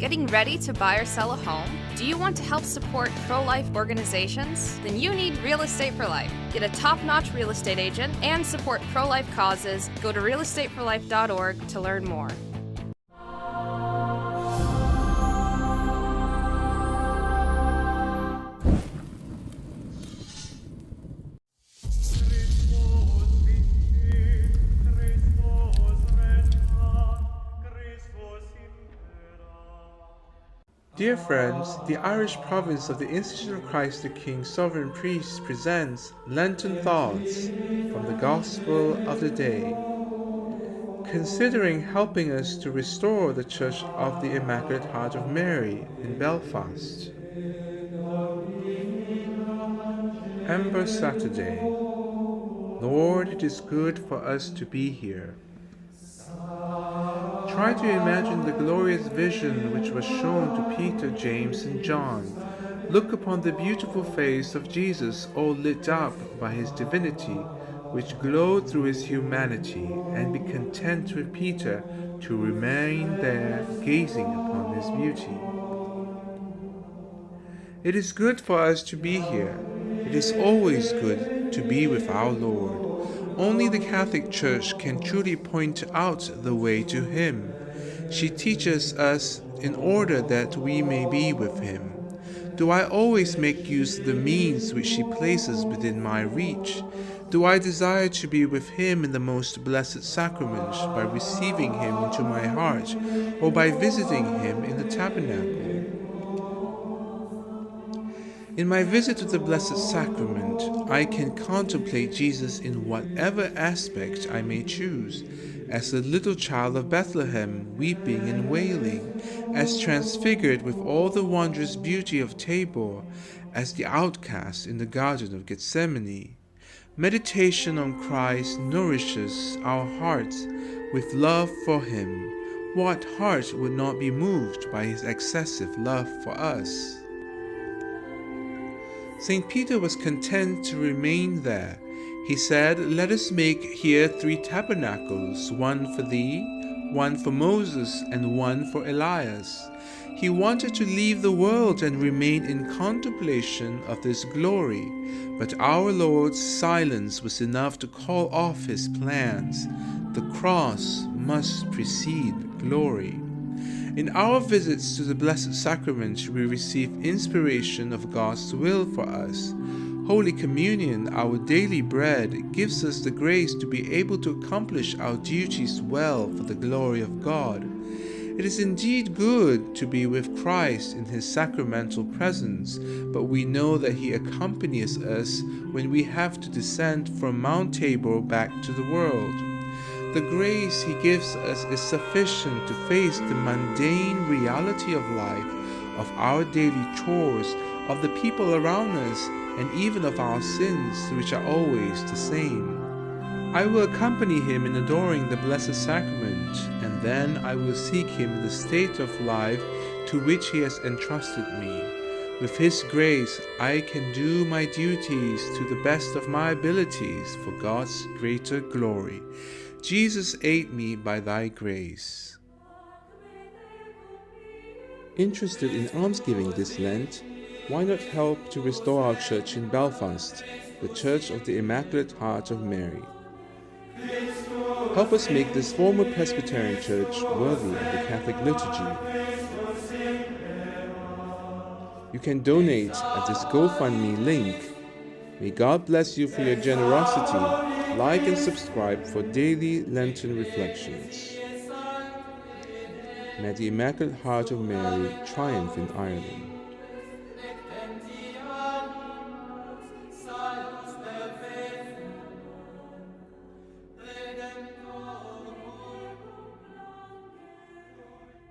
Getting ready to buy or sell a home? Do you want to help support pro-life organizations? Then you need Real Estate for Life. Get a top-notch real estate agent and support pro-life causes. Go to realestateforlife.org to learn more. Dear friends, the Irish province of the Institute of Christ the King Sovereign Priest presents Lenten Thoughts from the Gospel of the Day, considering helping us to restore the Church of the Immaculate Heart of Mary in Belfast. Ember Saturday. Lord, it is good for us to be here. Try to imagine the glorious vision which was shown to Peter, James, and John. Look upon the beautiful face of Jesus, all lit up by his divinity, which glowed through his humanity, and be content with Peter to remain there gazing upon his beauty. It is good for us to be here. It is always good to be with our Lord. Only the Catholic Church can truly point out the way to Him. She teaches us in order that we may be with Him. Do I always make use of the means which she places within my reach? Do I desire to be with Him in the most blessed sacrament by receiving Him into my heart, or by visiting Him in the tabernacle? In my visit to the Blessed Sacrament, I can contemplate Jesus in whatever aspect I may choose, as the little child of Bethlehem, weeping and wailing, as transfigured with all the wondrous beauty of Tabor, as the outcast in the Garden of Gethsemane. Meditation on Christ nourishes our hearts with love for Him. What heart would not be moved by His excessive love for us? St. Peter was content to remain there. He said, "Let us make here 3 tabernacles, one for thee, one for Moses, and one for Elias." He wanted to leave the world and remain in contemplation of this glory, but our Lord's silence was enough to call off his plans. The cross must precede glory. In our visits to the Blessed Sacrament, we receive inspiration of God's will for us. Holy Communion, our daily bread, gives us the grace to be able to accomplish our duties well for the glory of God. It is indeed good to be with Christ in His sacramental presence, but we know that He accompanies us when we have to descend from Mount Tabor back to the world. The grace He gives us is sufficient to face the mundane reality of life, of our daily chores, of the people around us, and even of our sins, which are always the same. I will accompany Him in adoring the Blessed Sacrament, and then I will seek Him in the state of life to which He has entrusted me. With His grace, I can do my duties to the best of my abilities for God's greater glory. Jesus, aid me by Thy grace. Interested in almsgiving this Lent? Why not help to restore our church in Belfast, the Church of the Immaculate Heart of Mary? Help us make this former Presbyterian church worthy of the Catholic liturgy. You can donate at this GoFundMe link. May God bless you for your generosity. Like and subscribe for daily Lenten reflections. May the Immaculate Heart of Mary triumph in Ireland.